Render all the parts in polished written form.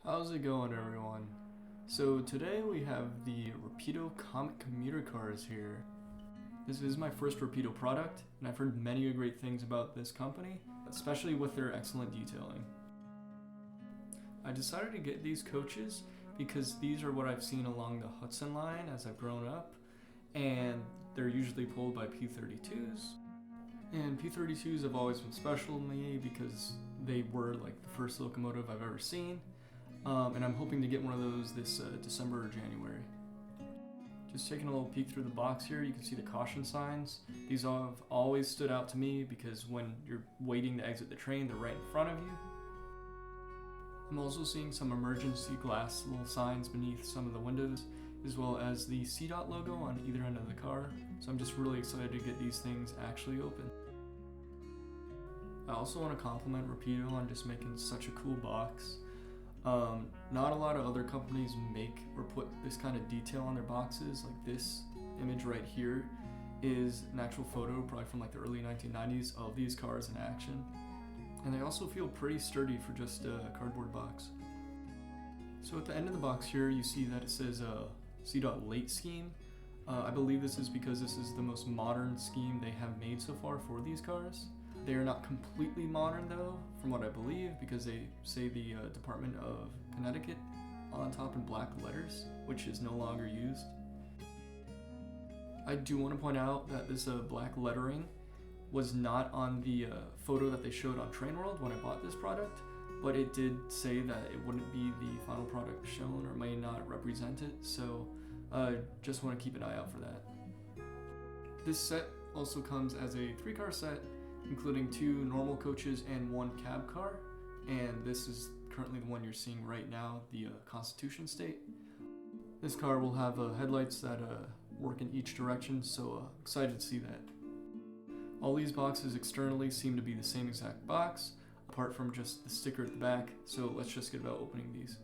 How's it going, everyone? So today we have the Rapido Comet Commuter cars here. This is my first Rapido product, and I've heard many great things about this company, especially with their excellent detailing. I decided to get these coaches because these are what I've seen along the Hudson line as I've grown up, and they're usually pulled by P32s. And P32s have always been special to me because they were like the first locomotive I've ever seen. And I'm hoping to get one of those this December or January. Just taking a little peek through the box here, you can see the caution signs. These have always stood out to me because when you're waiting to exit the train, they're right in front of you. I'm also seeing some emergency glass little signs beneath some of the windows, as well as the CDOT logo on either end of the car. So I'm just really excited to get these things actually open. I also want to compliment Rapido on just making such a cool box. Not a lot of other companies make or put this kind of detail on their boxes. Like this image right here is an actual photo, probably from like the early 1990s, of these cars in action. And they also feel pretty sturdy for just a cardboard box. So at the end of the box here, you see that it says CDOT late scheme. I believe this is because this is the most modern scheme they have made so far for these cars. They are not completely modern though, from what I believe, because they say the Department of Connecticut on top in black letters, which is no longer used. I do want to point out that this black lettering was not on the photo that they showed on Train World when I bought this product, but it did say that it wouldn't be the final product shown or may not represent it, so just want to keep an eye out for that. This set also comes as a 3-car set, including 2 normal coaches and 1 cab car, and this is currently the one you're seeing right now, the Constitution State. This car will have headlights that work in each direction, so excited to see that. All these boxes externally seem to be the same exact box, apart from just the sticker at the back, so let's just get about opening these.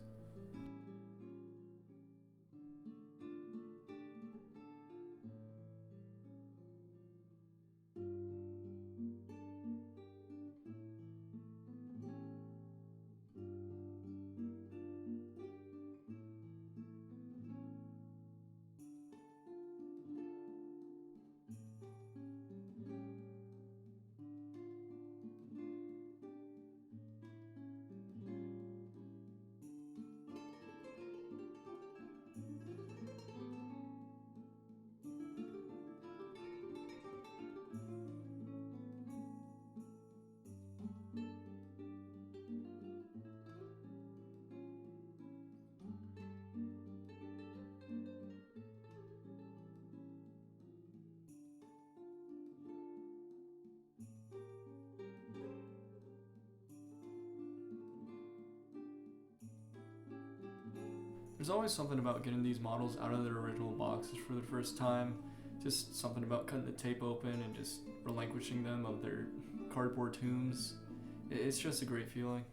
There's always something about getting these models out of their original boxes for the first time. Just something about cutting the tape open and just relinquishing them of their cardboard tombs. It's just a great feeling.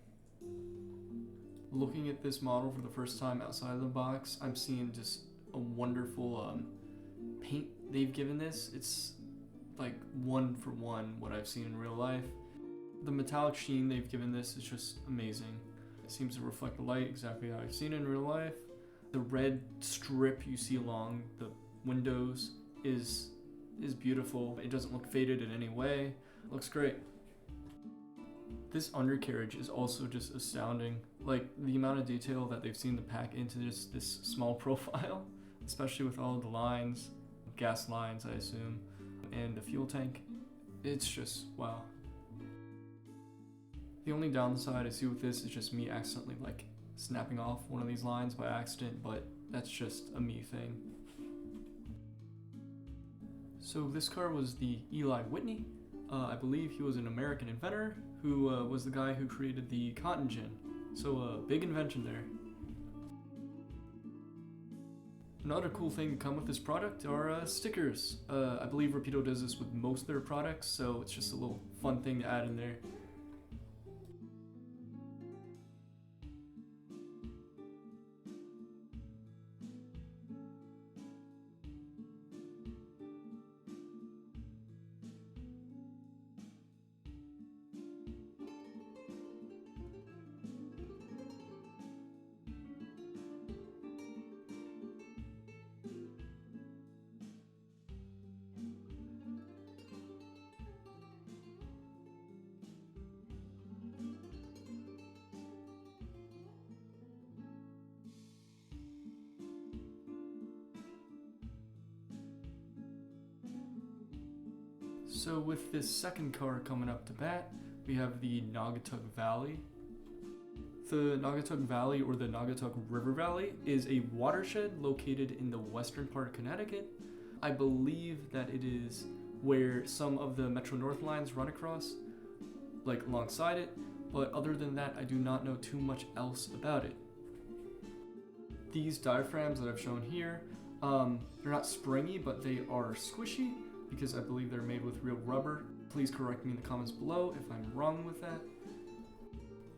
Looking at this model for the first time outside of the box, I'm seeing just a wonderful paint they've given this. It's like 1 for 1 what I've seen in real life. The metallic sheen they've given this is just amazing. It seems to reflect the light exactly how I've seen it in real life. The red strip you see along the windows is beautiful. It doesn't look faded in any way. It looks great. This undercarriage is also just astounding. Like the amount of detail that they've seen to pack into just this small profile, especially with all of the lines, gas lines I assume, and the fuel tank. It's just wow. The only downside I see with this is just me accidentally like snapping off one of these lines by accident, but that's just a me thing. So this car was the Eli Whitney. I believe he was an American inventor who was the guy who created the cotton gin. So a big invention there. Another cool thing to come with this product are stickers. I believe Rapido does this with most of their products, so it's just a little fun thing to add in there. So with this second car coming up to bat, we have the Naugatuck Valley. The Naugatuck Valley, or the Naugatuck River Valley, is a watershed located in the western part of Connecticut. I believe that it is where some of the Metro North lines run across, like alongside it, but other than that, I do not know too much else about it. These diaphragms that I've shown here, they're not springy, but they are squishy, because I believe they're made with real rubber. Please correct me in the comments below if I'm wrong with that.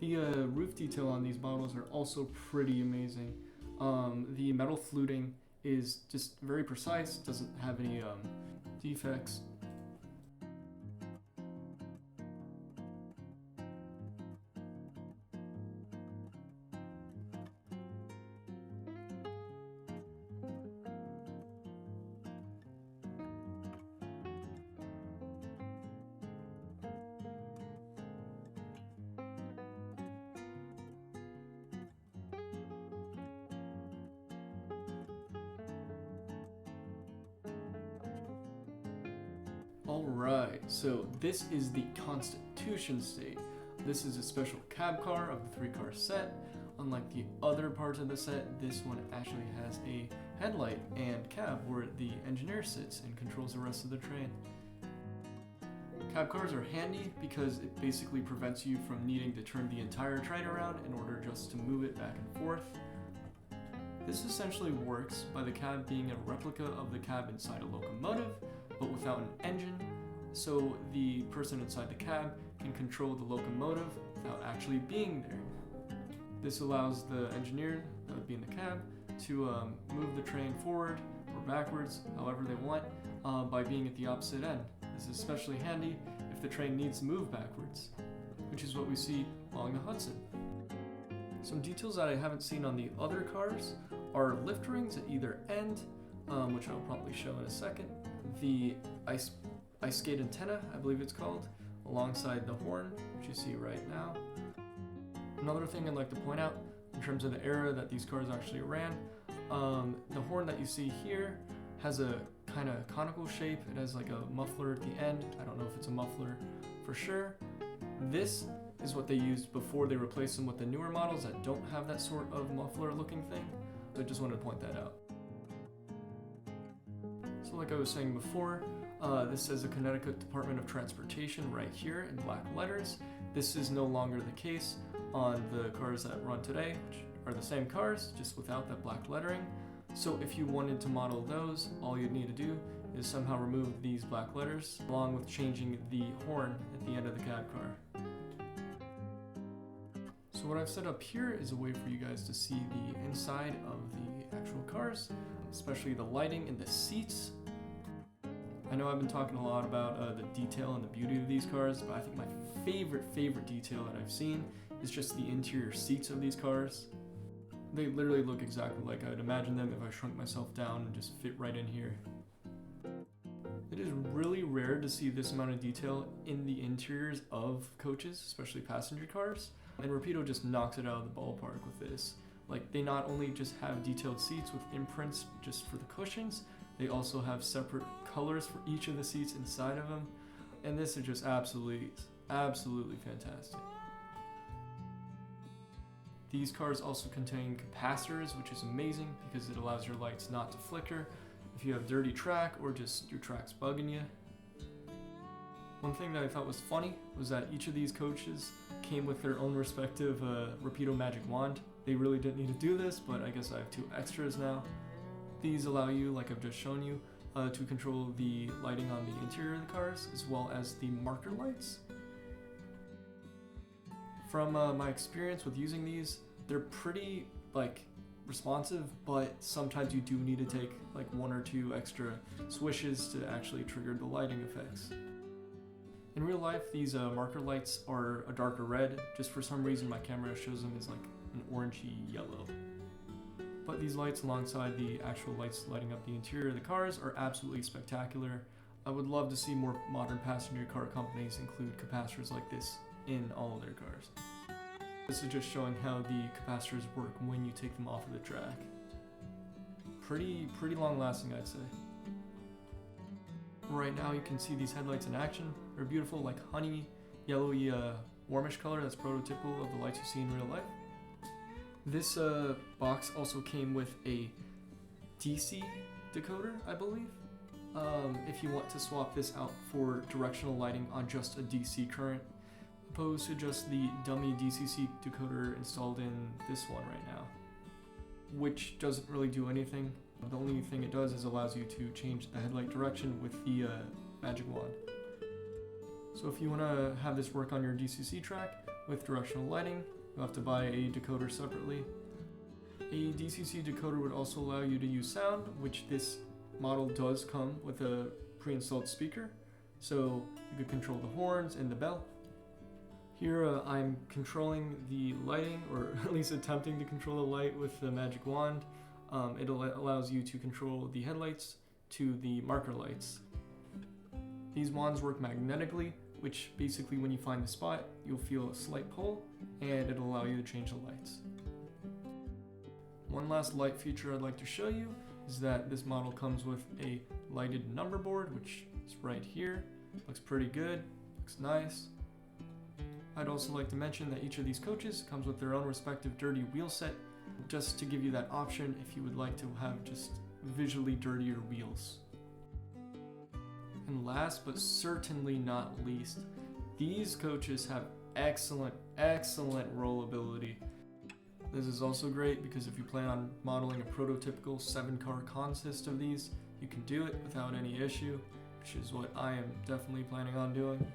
The roof detail on these models are also pretty amazing. The metal fluting is just very precise, doesn't have any defects. Alright, so this is the Constitution State. This is a special cab car of the 3-car set. Unlike the other parts of the set, this one actually has a headlight and cab where the engineer sits and controls the rest of the train. Cab cars are handy because it basically prevents you from needing to turn the entire train around in order just to move it back and forth. This essentially works by the cab being a replica of the cab inside a locomotive, but without an engine, so the person inside the cab can control the locomotive without actually being there. This allows the engineer that would be in the cab to move the train forward or backwards, however they want, by being at the opposite end. This is especially handy if the train needs to move backwards, which is what we see along the Hudson. Some details that I haven't seen on the other cars are lift rings at either end, which I'll probably show in a second. The ice skate antenna, I believe it's called, alongside the horn, which you see right now. Another thing I'd like to point out, in terms of the era that these cars actually ran, the horn that you see here has a kind of conical shape. It has like a muffler at the end. I don't know if it's a muffler for sure. This is what they used before they replaced them with the newer models that don't have that sort of muffler looking thing. So I just wanted to point that out. So like I was saying before, this says the Connecticut Department of Transportation right here in black letters. This is no longer the case on the cars that run today, which are the same cars, just without that black lettering. So if you wanted to model those, all you'd need to do is somehow remove these black letters, along with changing the horn at the end of the cab car. So what I've set up here is a way for you guys to see the inside of the actual cars, especially the lighting and the seats. I know I've been talking a lot about the detail and the beauty of these cars, but I think my favorite detail that I've seen is just the interior seats of these cars. They literally look exactly like I'd imagine them if I shrunk myself down and just fit right in here. It is really rare to see this amount of detail in the interiors of coaches, especially passenger cars, and Rapido just knocks it out of the ballpark with this. Like, they not only just have detailed seats with imprints just for the cushions, they also have separate colors for each of the seats inside of them, and this is just absolutely fantastic. These cars also contain capacitors, which is amazing because it allows your lights not to flicker if you have dirty track or just your track's bugging you. One thing that I thought was funny was that each of these coaches came with their own respective Rapido magic wand. They really didn't need to do this, but I guess I have 2 extras now. These allow you, like I've just shown you, to control the lighting on the interior of the cars, as well as the marker lights. From my experience with using these, they're pretty responsive, but sometimes you do need to take 1 or 2 extra swishes to actually trigger the lighting effects. In real life, these marker lights are a darker red. Just for some reason my camera shows them as an orangey yellow. But these lights alongside the actual lights lighting up the interior of the cars are absolutely spectacular. I would love to see more modern passenger car companies include capacitors like this in all of their cars. This is just showing how the capacitors work when you take them off of the track. Pretty long lasting, I'd say. Right now you can see these headlights in action. They're beautiful, like honey, yellowy, warmish color that's prototypical of the lights you see in real life. This box also came with a DC decoder, I believe. If you want to swap this out for directional lighting on just a DC current, opposed to just the dummy DCC decoder installed in this one right now, which doesn't really do anything. The only thing it does is allows you to change the headlight direction with the magic wand. So if you want to have this work on your DCC track with directional lighting, you'll have to buy a decoder separately. A DCC decoder would also allow you to use sound, which this model does come with a pre-installed speaker, so you could control the horns and the bell. Here I'm controlling the lighting, or at least attempting to control the light with the magic wand. It allows you to control the headlights to the marker lights. These wands work magnetically, which basically when you find the spot, you'll feel a slight pull, and it'll allow you to change the lights. One last light feature I'd like to show you is that this model comes with a lighted number board, which is right here. Looks pretty good, looks nice. I'd also like to mention that each of these coaches comes with their own respective dirty wheel set, just to give you that option if you would like to have just visually dirtier wheels. And last but certainly not least, these coaches have excellent rollability. This is also great because if you plan on modeling a prototypical 7-car consist of these, you can do it without any issue, which is what I am definitely planning on doing.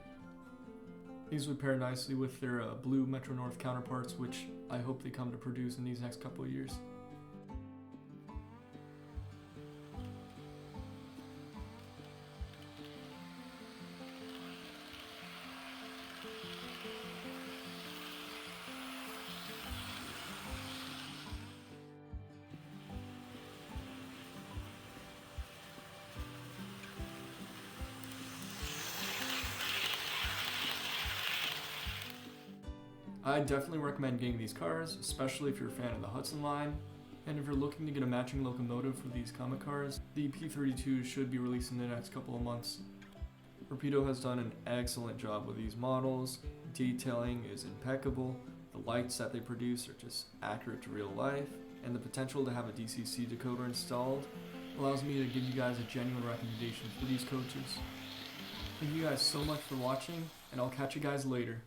These would pair nicely with their blue Metro North counterparts, which I hope they come to produce in these next couple of years. I definitely recommend getting these cars, especially if you're a fan of the Hudson line, and if you're looking to get a matching locomotive for these Comet cars, the P32 should be released in the next couple of months. Rapido has done an excellent job with these models, detailing is impeccable, the lights that they produce are just accurate to real life, and the potential to have a DCC decoder installed allows me to give you guys a genuine recommendation for these coaches. Thank you guys so much for watching, and I'll catch you guys later.